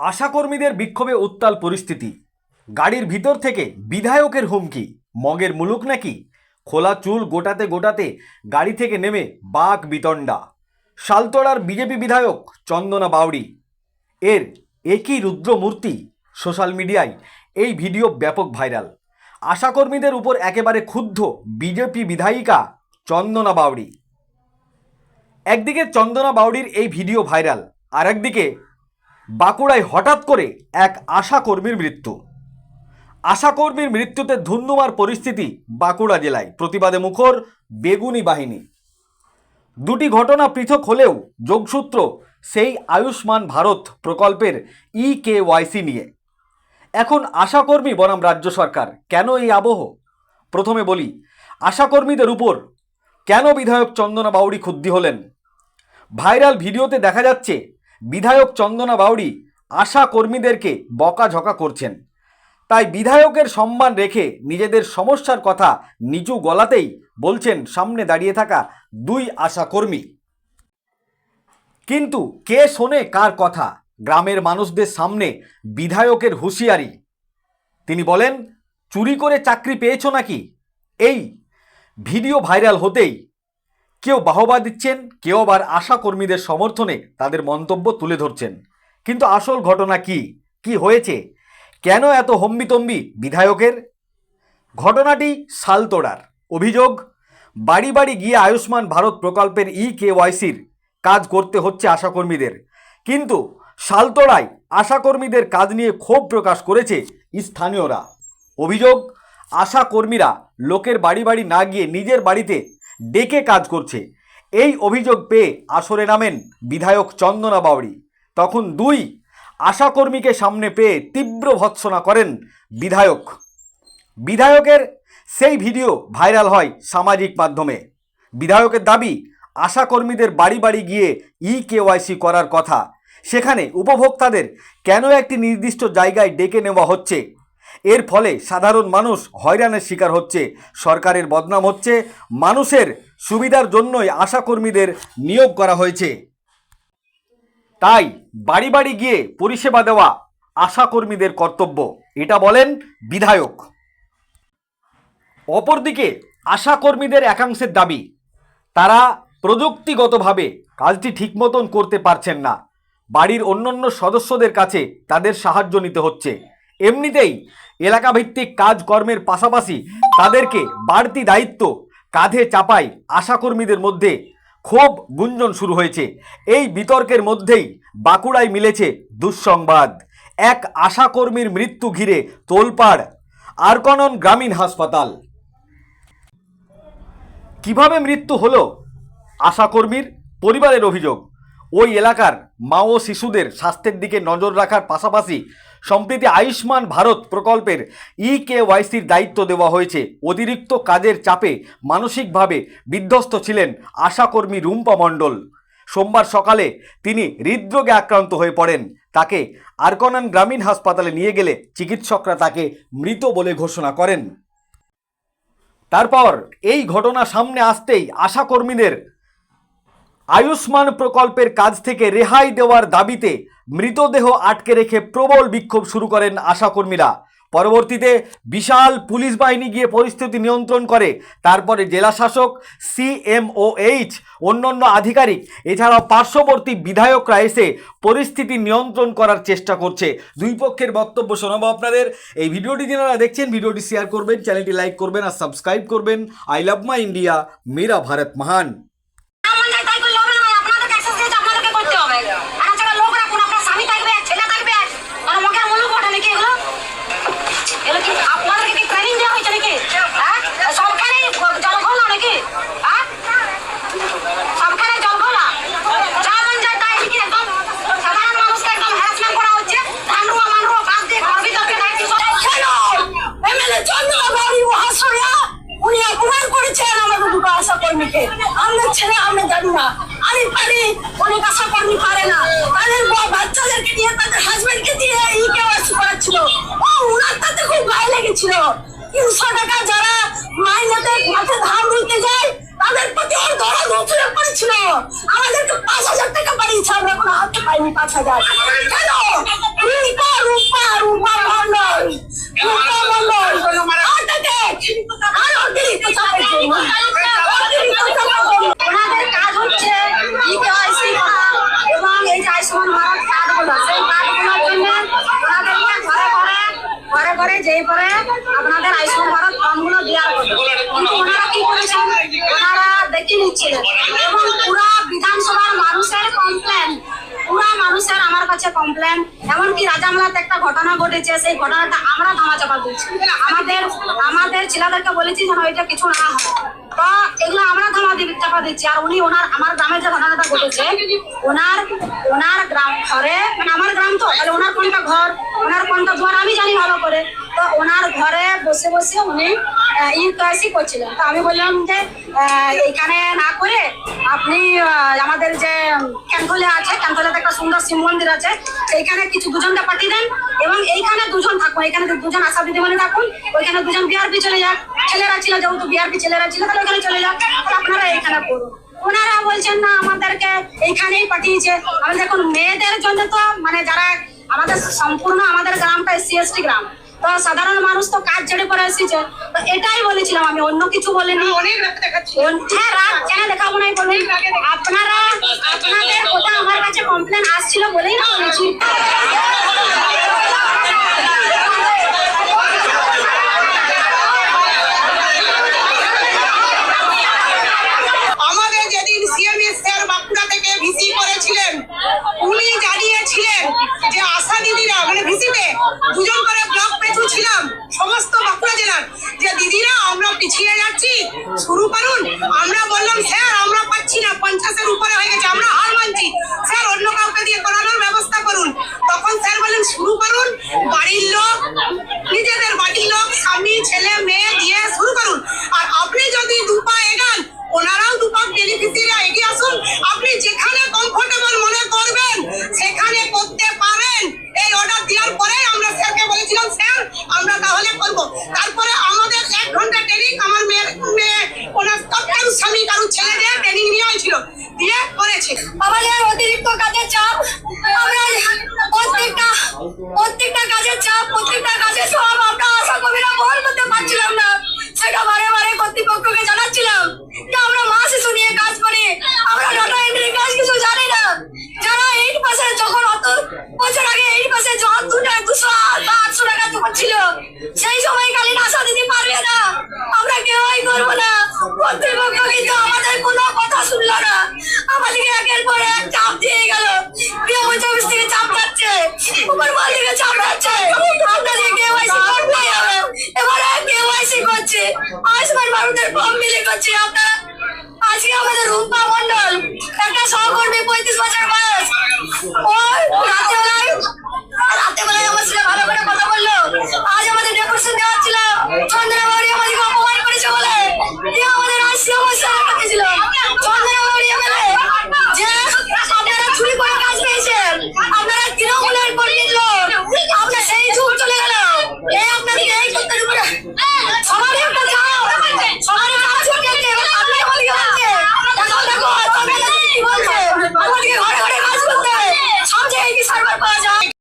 আশাকর্মীদের বিক্ষোভে উত্তাল পরিস্থিতি। গাড়ির ভিতর থেকে বিধায়কের হুমকি, মগের মুলুক নাকি? খোলা চুল গোটাতে গোটাতে গাড়ি থেকে নেমে বাক বিতণ্ডা। শালতোড়ার বিজেপি বিধায়ক চন্দনা বাউড়ি এর একই রুদ্রমূর্তি। সোশ্যাল মিডিয়ায় এই ভিডিও ব্যাপক ভাইরাল। আশাকর্মীদের উপর একেবারে ক্ষুব্ধ বিজেপি বিধায়িকা চন্দনা বাউড়ি। একদিকে চন্দনা বাউড়ির এই ভিডিও ভাইরাল, আর একদিকে বাঁকুড়ায় হঠাৎ করে এক আশাকর্মীর মৃত্যু। আশাকর্মীর মৃত্যুতে ধুন্ধুমার পরিস্থিতি বাঁকুড়া জেলায়। প্রতিবাদে মুখর বেগুনি বাহিনী। দুটি ঘটনা পৃথক হলেও যোগসূত্র সেই আয়ুষ্মান ভারত প্রকল্পের EKYC নিয়ে। এখন আশাকর্মী বনাম রাজ্য সরকার, কেন এই আবহ? প্রথমে বলি, আশাকর্মীদের উপর কেন বিধায়ক চন্দনা বাউড়ি ক্ষুব্ধ হলেন। ভাইরাল ভিডিওতে দেখা যাচ্ছে বিধায়ক চন্দনা বাউড়ি আশা কর্মীদেরকে বকাঝকা করছেন। তাই বিধায়কের সম্মান রেখে নিজেদের সমস্যার কথা নিচু গলাতেই বলছেন সামনে দাঁড়িয়ে থাকা দুই আশাকর্মী। কিন্তু কে শোনে কার কথা? গ্রামের মানুষদের সামনে বিধায়কের হুঁশিয়ারি। তিনি বলেন, চুরি করে চাকরি পেয়েছো নাকি? এই ভিডিও ভাইরাল হতেই কেউ বাহবা দিচ্ছেন, কেউ আবার আশাকর্মীদের সমর্থনে তাদের মন্তব্য তুলে ধরছেন। কিন্তু আসল ঘটনা কি? কি হয়েছে? কেন এত হম্বিতম্বি বিধায়কের? ঘটনাটি শালতোড়ার। অভিযোগ, বাড়ি বাড়ি গিয়ে আয়ুষ্মান ভারত প্রকল্পের EKYCর কাজ করতে হচ্ছে আশাকর্মীদের। কিন্তু শালতোড়ায় আশাকর্মীদের কাজ নিয়ে ক্ষোভ প্রকাশ করেছে স্থানীয়রা। অভিযোগ, আশাকর্মীরা লোকের বাড়ি বাড়ি না গিয়ে নিজের বাড়িতে ডেকে কাজ করছে। এই অভিযোগ পেয়ে আসরে নামেন বিধায়ক চন্দনা বাউড়ি। তখন দুই আশাকর্মীকে সামনে পেয়ে তীব্র ভৎসনা করেন বিধায়ক। বিধায়কের সেই ভিডিও ভাইরাল হয় সামাজিক মাধ্যমে। বিধায়কের দাবি, আশাকর্মীদের বাড়ি বাড়ি গিয়ে EKYC করার কথা, সেখানে উপভোক্তাদের কেন একটি নির্দিষ্ট জায়গায় ডেকে নেওয়া হচ্ছে? এর ফলে সাধারণ মানুষ হয়রানির শিকার হচ্ছে, সরকারের বদনাম হচ্ছে। মানুষের সুবিধার জন্যই আশাকর্মীদের নিয়োগ করা হয়েছে। তাই বাড়ি বাড়ি গিয়ে পরিষেবা দেওয়া আশাকর্মীদের কর্তব্য, এটা বলেন বিধায়ক। অপরদিকে আশাকর্মীদের একাংশের দাবি, তারা প্রযুক্তিগতভাবে কাজটি ঠিক মতন করতে পারছেন না। বাড়ির অন্যান্য সদস্যদের কাছে তাদের সাহায্য নিতে হচ্ছে। এমনিতেই এলাকাভিত্তিক কাজকর্মের পাশাপাশি তাদেরকে বাড়তি দায়িত্ব কাঁধে চাপায় আশাকর্মীদের মধ্যে ক্ষোভ গুঞ্জন শুরু হয়েছে। এই বিতর্কের মধ্যেই বাঁকুড়ায় মিলেছে দুঃসংবাদ। এক আশাকর্মীর মৃত্যু ঘিরে তোলপাড় আরকনন গ্রামীণ হাসপাতাল। কিভাবে মৃত্যু হলো আশাকর্মীর? পরিবারের অভিযোগ, ওই এলাকার মা ও শিশুদের স্বাস্থ্যের দিকে নজর রাখার পাশাপাশি সম্প্রতি আয়ুষ্মান ভারত প্রকল্পের EKYCর দায়িত্ব দেওয়া হয়েছে। অতিরিক্ত কাজের চাপে মানসিকভাবে বিধ্বস্ত ছিলেন আশাকর্মী রুম্পা মণ্ডল। সোমবার সকালে তিনি হৃদরোগে আক্রান্ত হয়ে পড়েন। তাকে আরকনন গ্রামীণ হাসপাতালে নিয়ে গেলে চিকিৎসকরা তাকে মৃত বলে ঘোষণা করেন। তারপর এই ঘটনা সামনে আসতেই আশাকর্মীদের আয়ুষ্মান প্রকল্পের কাজ থেকে রেহাই দেওয়ার দাবিতে মৃতদেহ আটকে রেখে প্রবল বিক্ষোভ শুরু করেন আশাকর্মীরা। পরবর্তীতে বিশাল পুলিশ বাহিনী গিয়ে পরিস্থিতি নিয়ন্ত্রণ করে। তারপরে জেলা শাসক, CMOH, অন্যান্য আধিকারিক এছাড়াও পার্শ্ববর্তী বিধায়করা এসে পরিস্থিতি নিয়ন্ত্রণ করার চেষ্টা করছে। দুই পক্ষের বক্তব্য শোনাবো আপনাদের। এই ভিডিওটি যারা দেখছেন, ভিডিওটি শেয়ার করবেন, চ্যানেলটি লাইক করবেন আর সাবস্ক্রাইব করবেন। আই লাভ মাই ইন্ডিয়া, মেরা ভারত মহান। আমরা ছেলে আমরা জানি না, আমি পারি, অনেক আশাকর্মী পারে না। তাদের বাচ্চাদেরকে দিয়ে, তাদের হাজবেন্ডকে দিয়ে EKYC করাচ্ছিল। ওনার তাতে খুব গায়ে লেগেছিল। 300 টাকা যারা মাইনেতে মাঠে ধান রুইতে যায় তাদের প্রতি ওর দরদ উঠে পড়েছিল। আমাদেরকে 5000 টাকা বাড়িয়েছে, আমরা কোনো হাতে পাইনি 5000। কেন করে যেই পরে আপনাদের আয়ুষ্মান ভারত ফর্মগুলো দেওয়ার কথা, কিন্তু ওনারা কি করেছেন, ওনারা দেখে নিচ্ছিলেন এবং পুরা বিধানসভার মানুষের কমপ্লেন, পুরা মানুষের আমার কাছে কমপ্লেন। এমনকি রাজামলাতে একটা ঘটনা ঘটেছে, সেই ঘটনাটা আমরা ধামা চাপা দিচ্ছি, আমাদের ছেলেদেরকে বলেছি যেন এটা কিছু না হয়, তো এগুলো আমরা চাপা দিচ্ছি। আর উনি আমার গ্রামে যে ঘটনাটা ঘটেছে, ওনার গ্রাম ঘরে, মানে আমার গ্রাম তো, তাহলে ওনার কোনটা ঘর, ওনার কোনটা ঘর আমি জানি ভালো করে। তো ওনার ঘরে বসে বসে উনি ইউকেআইসি করছিলেন। তো আমি বললাম যে এইখানে না করে আপনি আমাদের যে ক্যান্থলে আছে, ক্যান্থলেতে একটা সুন্দর শিব মন্দির আছে, সেইখানে কিছু দুজনকে পাঠিয়ে দেন এবং এইখানে দুজন থাকুন, এখানে দুজন আশা দিদিমণি থাকুন, ওইখানে দুজন বিআরপি চলে যাক, ছেলেরা ছিল যেহেতু বিআরপি ছেলেরা ছিল, তাহলে ওখানে চলে যাক, আপনারা এইখানে করুন। ওনারা বলছেন না আমাদেরকে এইখানেই পাঠিয়েছে। আমি দেখুন মেয়েদের জন্য তো মানে যারা আমাদের সম্পূর্ণ আমাদের গ্রামটা SC/ST গ্রাম, তো সাধারণ মানুষ তো কাজ ছেড়ে পরে এসেছে, তো এটাই বলেছিলাম আমি, অন্য কিছু বলিনি। হ্যাঁ রাত কেন দেখাবো না বলুন, আপনাদের কথা আমার কাছে কমপ্লেন আসছিল বলেই না বলেছি। আমাদের যেদিন সিএমএস স্যার বাঁকুড়া থেকে ভিসি করেছিলেন, উনি জানিয়েছিলেন যে আশা দিদিরা মানে ভিসিতে দুজন করে ব্লক পেছু ছিলাম সমস্ত বাঁকুড়া জেলার, যে দিদিরা আমরা পিছিয়ে যাচ্ছি, শুরু করুন। আমরা বললাম স্যার আমরা পাচ্ছি না, 50-এর উপরে হয়ে গেছে, আমরা হার মানছি, স্যার অন্য কাউকে দিয়ে করানোর ব্যবস্থা করুন। তখন স্যার বললেন শুরু করুন, বাড়ির লোক, নিজেদের বাড়ির লোক, স্বামী ছেলে মেয়ে দিয়ে শুরু করুন। আর আপনি যদি দুপা এগান, ওনারাও দুপাক বেনিফিসিয়ারি এগিয়ে আসুন, আপনি যেখানে কমফোর্টেবল মনে করবেন সেখানে করতে পারেন। এই অর্ডার দেওয়ার পরে আমরা স্যারকে বলেছিলাম স্যার আমরা তাহলে করব। তারপরে আমাদের 1 ঘন্টা ট্রেনিং, আমার মেয়ে ওনার কারু স্বামী কারু ছেলে দিয়ে ট্রেনিং নেওয়া হয়েছিল, দিয়ে করেছে। আমাদের অতিরিক্ত কাজের চাপ, আমরা প্রত্যেকটা কাজের চাপ, প্রত্যেকটা কাজের সব আমরা আশা কর্মীরা বহন করতে পারছিলাম না। সেটা বারে বারে কর্তৃপক্ষকে জানাচ্ছিলাম যে আমরা মাস শিশু নিয়ে কাজ করি, আমরা ডাটা এন্ট্রি কাজ কিছু জানি না। যারা 8 যখন অত বছর আগে 8 যখন 200 টাকা যখন ছিল, সেই সময় কালীন আশা দিতে পারবে না, আমরা কেউই করবো না। কর্তৃপক্ষ কিন্তু আমাদের কোনো কথা শুনলো না, আমাদেরকে একের পর এক চাপ দিয়ে গেল। গৃহমন্ত্রী অফিস থেকে চাপ যাচ্ছে, উপরমহল থেকে চাপ যাচ্ছে, আপনাদের কেওয়াইসি করতেই হবে। এবারে কেওয়াইসি করছে, আয়ুষ্মান ভারতের ফর্ম বিলি করছে। আপনারা আজকে আমাদের রূপা মন্ডল, একটা সহকর্মী 35 বছর বয়স, ও রাতেবেলায় আমার ছেলে ভালো করে কথা বললো, আজ আমাদের ডেপুটেশন দেওয়া ছিল, চন্দ্রবাবু আমাদেরকে অপমান করেছে বলে আমাদের আজ সমস্যা রাখা ছিল।